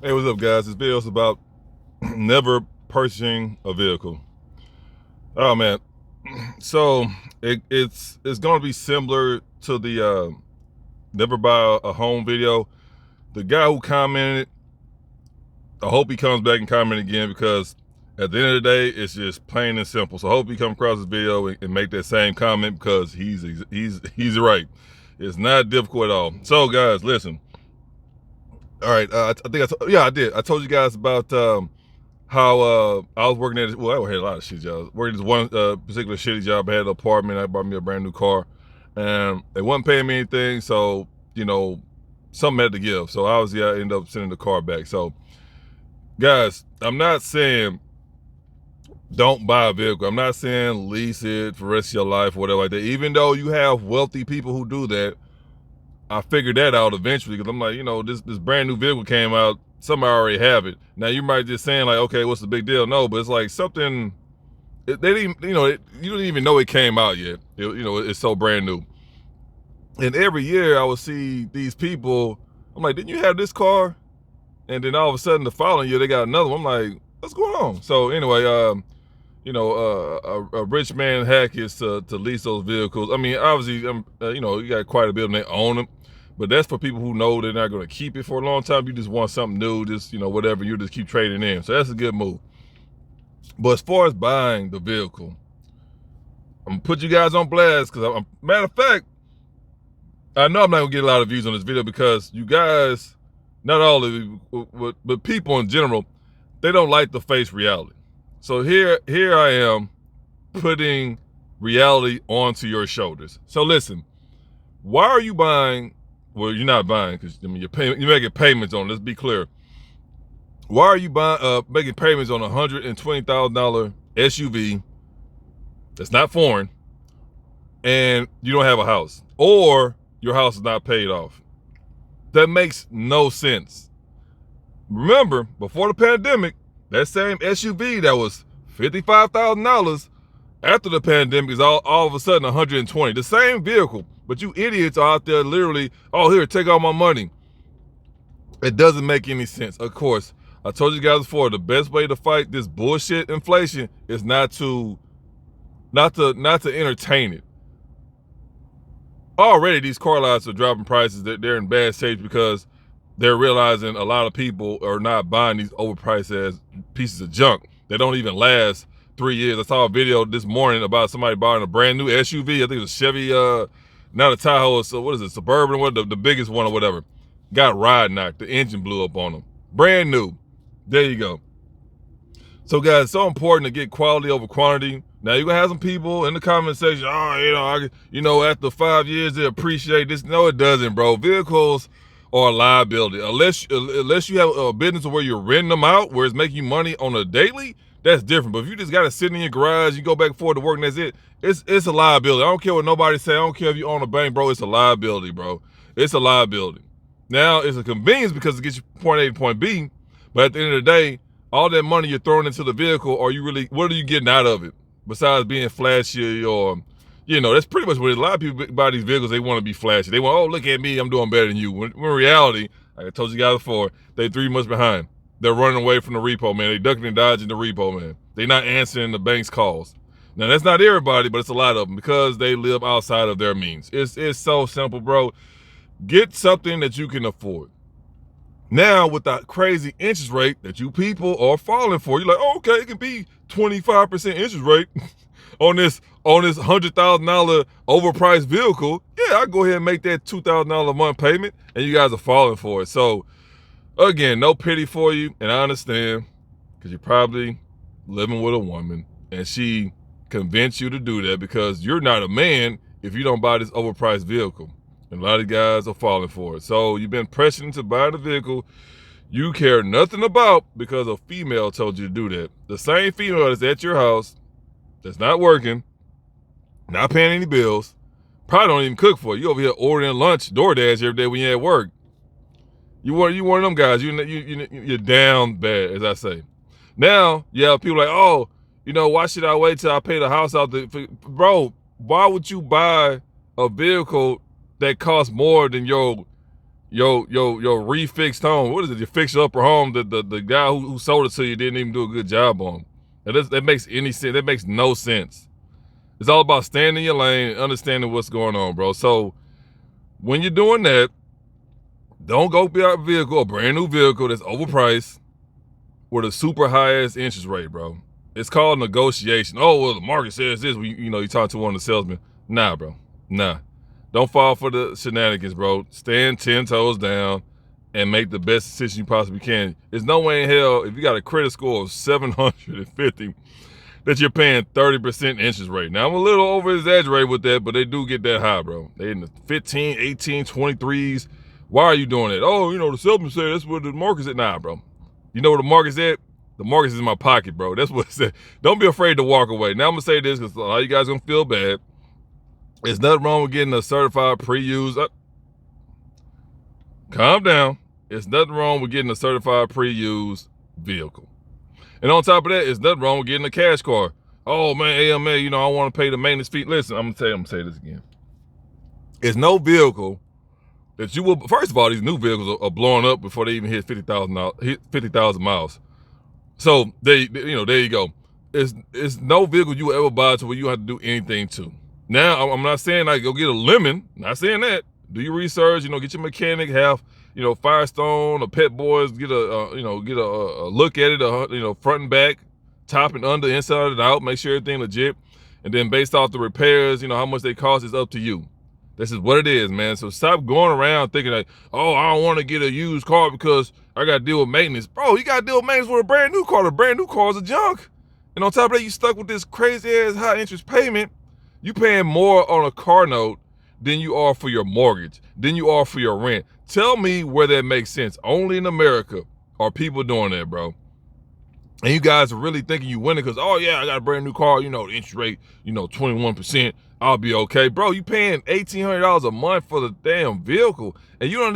Hey, what's up, guys? This video is about never purchasing a vehicle. Oh man, so it's going to be similar to the never buy a home video. The guy who commented, I hope he comes back and comment again because at the end of the day, it's just plain and simple. So I hope he come across this video and make that same comment because he's right. It's not difficult at all. So guys, listen. All right, I think I did. I told you guys about how I was working at, well, I had a lot of shitty jobs. Working at one particular shitty job. I had an apartment. I bought me a brand new car, and they wasn't paying me anything. So something had to give. So obviously, I ended up sending the car back. So guys, I'm not saying don't buy a vehicle. I'm not saying lease it for the rest of your life or whatever like that. Even though you have wealthy people who do that, I figured that out eventually because I'm like, this brand new vehicle came out. Somebody already have it. Now you might just saying like, okay, what's the big deal? No, but it's like something. They didn't, you don't even know it came out yet. It's so brand new. And every year I would see these people. I'm like, didn't you have this car? And then all of a sudden the following year they got another one. I'm like, what's going on? So anyway, a rich man hack is to lease those vehicles. I mean, obviously, you got quite a bit of them. They own them. But that's for people who know they're not going to keep it for a long time. You just want something new, just, whatever. You just keep trading in. So that's a good move. But as far as buying the vehicle, I'm going to put you guys on blast because, matter of fact, I know I'm not going to get a lot of views on this video because you guys, not all of you, but people in general, they don't like to face reality. So here I am putting reality onto your shoulders. So listen, why are you buying? Well, you're not buying because you're making payments on. Let's be clear. Why are you buying? Making payments on a $120,000 SUV that's not foreign, and you don't have a house, or your house is not paid off? That makes no sense. Remember, before the pandemic, that same SUV that was $55,000 after the pandemic is all of a sudden 120. The same vehicle, but you idiots are out there literally, oh, here, take all my money. It doesn't make any sense. Of course, I told you guys before, the best way to fight this bullshit inflation is not to entertain it. Already these car lots are dropping prices. They're in bad shape because they're realizing a lot of people are not buying these overpriced ass pieces of junk. They don't even last 3 years. I saw a video this morning about somebody buying a brand new SUV. I think it was a Chevy, not a Tahoe. So what is it? Suburban, what the biggest one or whatever. Got ride knocked. The engine blew up on them. Brand new. There you go. So guys, it's so important to get quality over quantity. Now you're gonna have some people in the comment section, after 5 years they appreciate this. No, it doesn't, bro. Vehicles are a liability. Unless you have a business where you're renting them out, where it's making you money on a daily, that's different. But if you just got to sit in your garage, you go back and forth to work, and that's it. It's a liability. I don't care what nobody say. I don't care if you own a bank, bro. It's a liability, bro. It's a liability. Now it's a convenience because it gets you point A to point B, but at the end of the day, all that money you're throwing into the vehicle, what are you getting out of it? Besides being flashy or, that's pretty much what a lot of people buy these vehicles. They want to be flashy. They want, oh, look at me, I'm doing better than you. When in reality, like I told you guys before, they 3 months behind. They're running away from the repo, man. They ducking and dodging the repo, man. They're not answering the bank's calls. Now, that's not everybody, but it's a lot of them because they live outside of their means. It's so simple, bro. Get something that you can afford. Now, with that crazy interest rate that you people are falling for, you're like, oh, okay, it can be 25% interest rate on this $100,000 overpriced vehicle. Yeah, I'll go ahead and make that $2,000 a month payment, and you guys are falling for it. So, again, no pity for you, and I understand because you're probably living with a woman, and she convinced you to do that because you're not a man if you don't buy this overpriced vehicle. And a lot of guys are falling for it. So you've been pressured into buying a vehicle you care nothing about because a female told you to do that. The same female that's at your house, that's not working, not paying any bills, probably don't even cook for you. You over here ordering lunch, DoorDash every day when you're at work. You one of them guys. You're down bad, as I say. Now you have people like, oh, why should I wait till I pay the house out? Bro, why would you buy a vehicle that costs more than your your refixed home. What is it? Your fixed upper home. The guy who sold it to you didn't even do a good job on. That makes any sense. That makes no sense. It's all about staying in your lane and understanding what's going on, bro. So when you're doing that, don't go buy a vehicle, a brand new vehicle that's overpriced with a super high ass interest rate, bro. It's called negotiation. Oh, well, the market says this. You talk to one of the salesmen. Nah, bro. Nah. Don't fall for the shenanigans, bro. Stand 10 toes down and make the best decision you possibly can. There's no way in hell, if you got a credit score of 750, that you're paying 30% interest rate. Now, I'm a little over exaggerated with that, but they do get that high, bro. They in the 15, 18, 23s. Why are you doing that? Oh, the salesman said that's where the market's at. Nah, bro. You know where the market's at? The market's in my pocket, bro. That's what it said. Don't be afraid to walk away. Now, I'm going to say this because a lot of you guys are going to feel bad. There's nothing wrong with getting a certified pre-used. Calm down. There's nothing wrong with getting a certified pre-used vehicle. And on top of that, there's nothing wrong with getting a cash car. Oh, man, AMA, I want to gonna pay the maintenance fee. Listen, I'm going to say this again. There's no vehicle that you will, first of all, these new vehicles are blowing up before they even hit 50,000 miles. So, there you go. It's no vehicle you will ever buy to where you have to do anything to. Now, I'm not saying like go get a lemon. Not saying that. Do your research. Get your mechanic. Have Firestone or Pet Boys. Get a look at it. Front and back, top and under, inside and out. Make sure everything legit. And then based off the repairs, how much they cost is up to you. This is what it is, man. So stop going around thinking like, oh, I don't want to get a used car because I got to deal with maintenance. Bro, you got to deal with maintenance with a brand new car. The brand new car is a junk. And on top of that, you stuck with this crazy ass high interest payment. You paying more on a car note than you are for your mortgage, than you are for your rent. Tell me where that makes sense. Only in America are people doing that, bro. And you guys are really thinking you winning because, oh yeah, I got a brand new car, the interest rate, 21%, I'll be okay. Bro, you paying $1,800 a month for the damn vehicle. And you're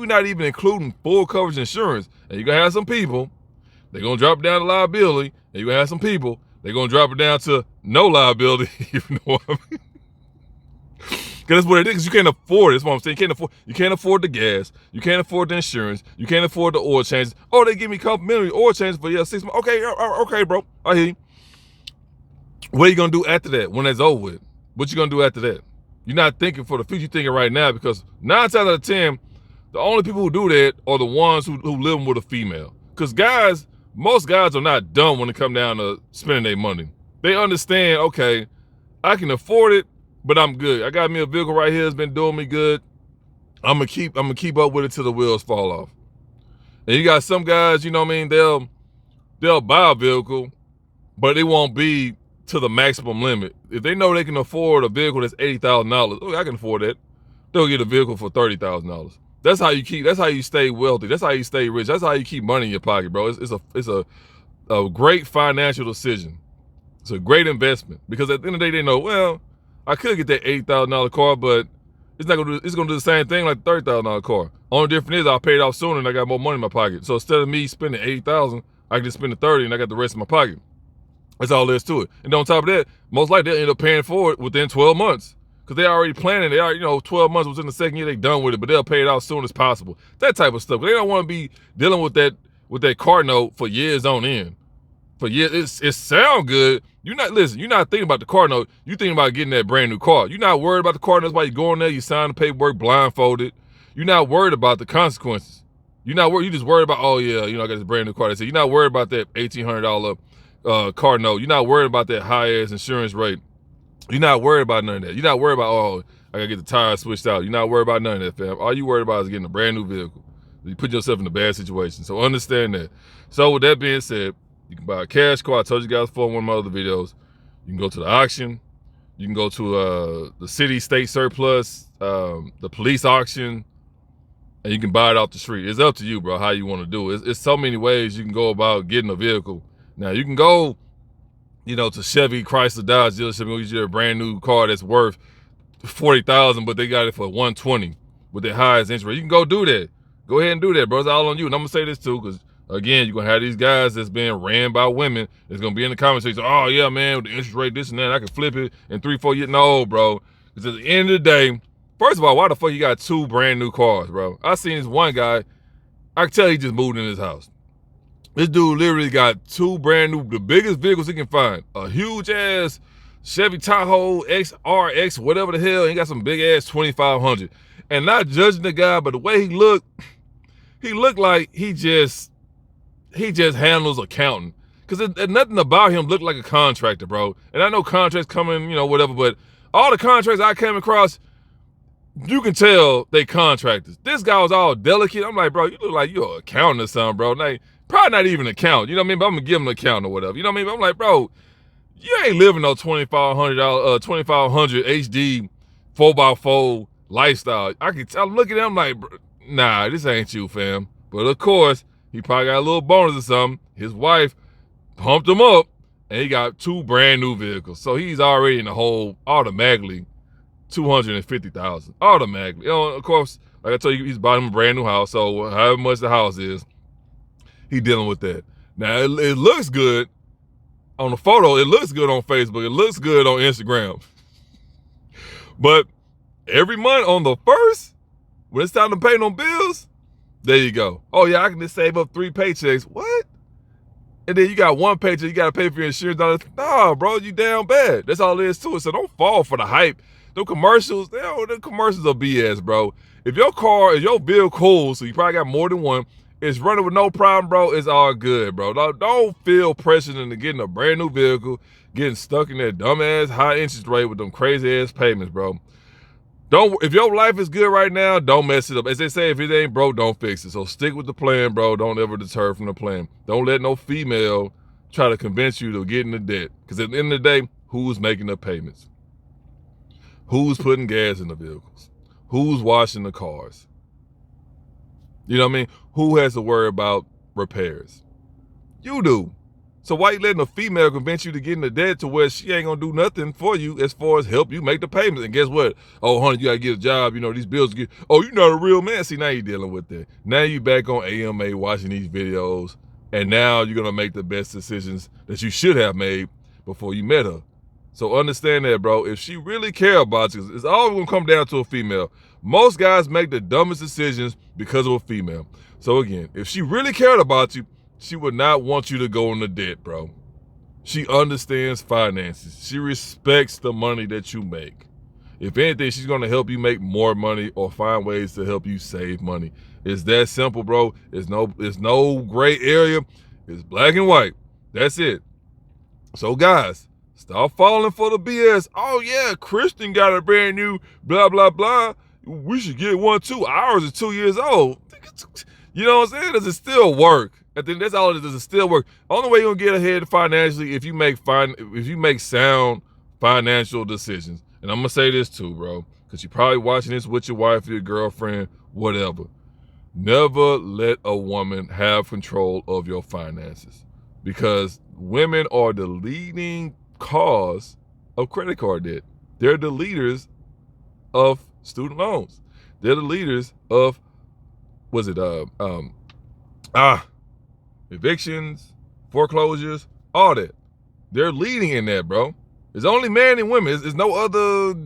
not even including full coverage insurance. And you're gonna have some people, they're gonna drop it down to liability, and you're gonna have some people, they're gonna drop it down to no liability, you know what I mean? Because that's what it is. Because you can't afford it. That's what I'm saying. You can't afford the gas. You can't afford the insurance. You can't afford the oil changes. Oh, they give me complimentary oil changes for 6 months. Okay, bro. I hear you. What are you gonna do after that when that's over with? What you gonna do after that? You're not thinking for the future. You're thinking right now because 9 times out of 10, the only people who do that are the ones who live with a female. Because most guys are not dumb when it come down to spending their money. They understand, okay, I can afford it, but I'm good. I got me a vehicle right here that's been doing me good. I'm gonna keep up with it till the wheels fall off. And you got some guys, they'll buy a vehicle, but it won't be to the maximum limit. If they know they can afford a vehicle that's $80,000, okay, I can afford that. They'll get a vehicle for $30,000. That's how you stay wealthy. That's how you stay rich. That's how you keep money in your pocket, bro. It's a great financial decision. It's a great investment because at the end of the day, they know, well, I could get that $80,000 car, but it's gonna do the same thing like the $30,000 car. Only difference is I paid off sooner and I got more money in my pocket. So instead of me spending $80,000, I can just spend the $30,000 and I got the rest in my pocket. That's all there is to it. And on top of that, most likely they'll end up paying for it within 12 months. Because they already planning, 12 months within the second year they done with it, but they'll pay it out as soon as possible. That type of stuff. They don't want to be dealing with that car note for years on end. For years, it sound good. You're not thinking about the car note. You're thinking about getting that brand new car. You're not worried about the car note. That's why you go in there, you sign the paperwork blindfolded. You're not worried about the consequences. You're not worried. You just worried about, oh yeah, I got this brand new car. You're not worried about that $1,800 car note. You're not worried about that high ass insurance rate. You're not worried about none of that. You're not worried about, oh, I gotta get the tires switched out. You're not worried about none of that, fam. All you worried about is getting a brand new vehicle. You put yourself in a bad situation. So understand that. So with that being said, you can buy a cash car. I told you guys before in one of my other videos. You can go to the auction. You can go to the city state surplus, the police auction, and you can buy it off the street. It's up to you, bro, how you want to do it. It's so many ways you can go about getting a vehicle. Now, you can go, to Chevy, Chrysler, Dodge dealership and get you a brand new car that's worth $40,000, but they got it for $120 with the highest interest rate. You can go do that. Go ahead and do that, bro. It's all on you. And I'm gonna say this too, because again, you're gonna have these guys that's being ran by women. It's gonna be in the comment section. Oh yeah, man, with the interest rate, this and that, I can flip it in 3-4 years. No, bro. Because at the end of the day, First of all, why the fuck you got 2 brand new cars, bro? I seen this one guy, I can tell he just moved in his house. This dude literally got 2 brand new, the biggest vehicles he can find. A huge ass Chevy Tahoe XRX, whatever the hell. He got some big ass 2500. And not judging the guy, but the way he looked like he just handles accounting. Cause nothing about him looked like a contractor, bro. And I know contracts come in, whatever, but all the contracts I came across, you can tell they contractors. This guy was all delicate. I'm like, bro, you look like you're an accountant or something, bro. Like, probably not even an accountant, you know what I mean? But I'm gonna give him an accountant or whatever, you know what I mean? But I'm like, bro, you ain't living no $2,500 HD 4x4 lifestyle. I'm looking at him like, nah, this ain't you, fam. But of course, he probably got a little bonus or something. His wife pumped him up, and he got 2 brand new vehicles. So he's already in the hole automatically. $250,000 automatically. Of course, like I told you, he's bought him a brand new house. So however much the house is, he dealing with that. Now it looks good on the photo. It looks good on Facebook. It looks good on Instagram. But every month on the 1st, when it's time to pay no bills, there you go. Oh yeah, I can just save up 3 paychecks. What? And then you got 1 paycheck, you got to pay for your insurance. Nah, bro, you down bad. That's all there is to it. So don't fall for the hype. The commercials, the commercials are BS, bro. If your vehicle cool, so you probably got more than one, it's running with no problem, bro, it's all good, bro. Don't feel pressured into getting a brand new vehicle, getting stuck in that dumbass high interest rate with them crazy ass payments, bro. If your life is good right now, don't mess it up. As they say, if it ain't broke, don't fix it. So stick with the plan, bro. Don't ever deter from the plan. Don't let no female try to convince you to get into debt. Because at the end of the day, who's making the payments? Who's putting gas in the vehicles? Who's washing the cars? You know what I mean? Who has to worry about repairs? You do. So why you letting a female convince you to get into debt to where she ain't gonna do nothing for you as far as help you make the payments? And guess what? Oh, honey, you gotta get a job. These bills get. Oh, you're not a real man. See, now you're dealing with that. Now you back on AMA watching these videos, and now you're gonna make the best decisions that you should have made before you met her. So understand that, bro. If she really care about you, it's always gonna come down to a female. Most guys make the dumbest decisions because of a female. So again, if she really cared about you, she would not want you to go into debt, bro. She understands finances. She respects the money that you make. If anything, she's gonna help you make more money or find ways to help you save money. It's that simple, bro. It's no gray area. It's black and white. That's it. So guys, stop falling for the BS. Oh yeah, Christian got a brand new blah, blah, blah. We should get one too. Ours is 2 years old. You know what I'm saying? Does it still work? I think that's all it is. Does it still work? Only way you're gonna get ahead financially if you make sound financial decisions. And I'm gonna say this too, bro, because you're probably watching this with your wife, your girlfriend, whatever. Never let a woman have control of your finances, because women are the leading cause of credit card debt. They're the leaders of student loans. They're the leaders of evictions, foreclosures, all that. They're leading in that, bro. It's only man and women. It's no other.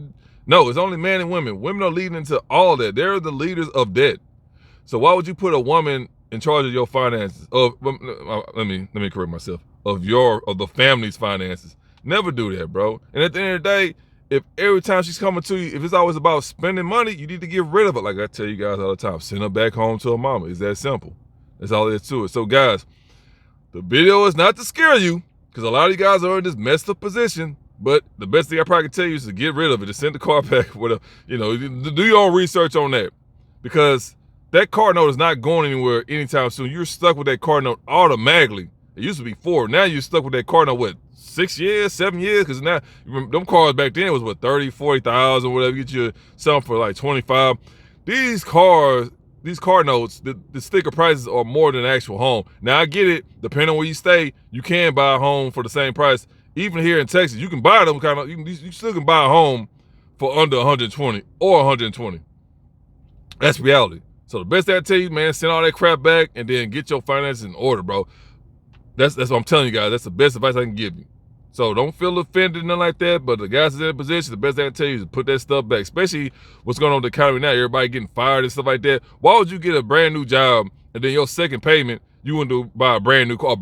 No, it's only man and women. Women are leading into all that. They're the leaders of debt. So why would you put a woman in charge of your finances? Let me correct myself. Of the family's finances. Never do that, bro. And at the end of the day, if every time she's coming to you, if it's always about spending money, you need to get rid of it. Like I tell you guys all the time, send her back home to her mama. It's that simple. That's all there is to it. So guys, the video is not to scare you, because a lot of you guys are in this messed up position. But the best thing I probably can tell you is to get rid of it, to send the car back, whatever. Do your own research on that, because that car note is not going anywhere anytime soon. You're stuck with that car note automatically. It used to be 4. Now you're stuck with that car note, what, 6 years, 7 years? Because now, them cars back then was what, 30, 40,000, whatever. Get you something for like 25. These car notes, the sticker prices are more than the actual home. Now I get it, depending on where you stay, you can buy a home for the same price. Even here in Texas, you can buy them you still can buy a home for under 120 or 120. That's reality. So the best thing I tell you, man, send all that crap back and then get your finances in order, bro. That's what I'm telling you guys. That's the best advice I can give you. So don't feel offended, nothing like that. But the guys in that position, the best I can tell you is to put that stuff back. Especially what's going on with the economy now. Everybody getting fired and stuff like that. Why would you get a brand new job and then your second payment, you want to buy a brand new car?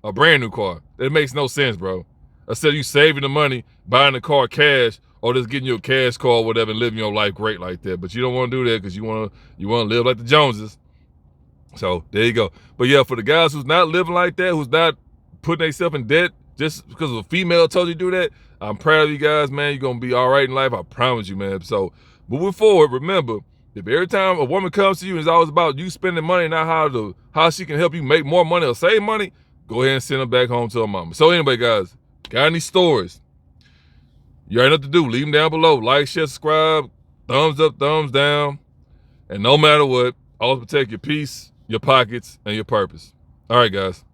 A brand new car. That makes no sense, bro. Instead of you saving the money, buying the car cash, or just getting your cash car or whatever and living your life great like that. But you don't want to do that because you want to live like the Joneses. So there you go. But yeah, for the guys who's not living like that, who's not putting themselves in debt just because a female told you to do that, I'm proud of you guys, man. You're going to be all right in life. I promise you, man. So moving forward, remember, if every time a woman comes to you and it's always about you spending money, not how she can help you make more money or save money, go ahead and send her back home to her mama. So anyway, guys, got any stories? You already know what to do. Leave them down below. Like, share, subscribe, thumbs up, thumbs down. And no matter what, always protect your peace, your pockets, and your purpose. All right, guys.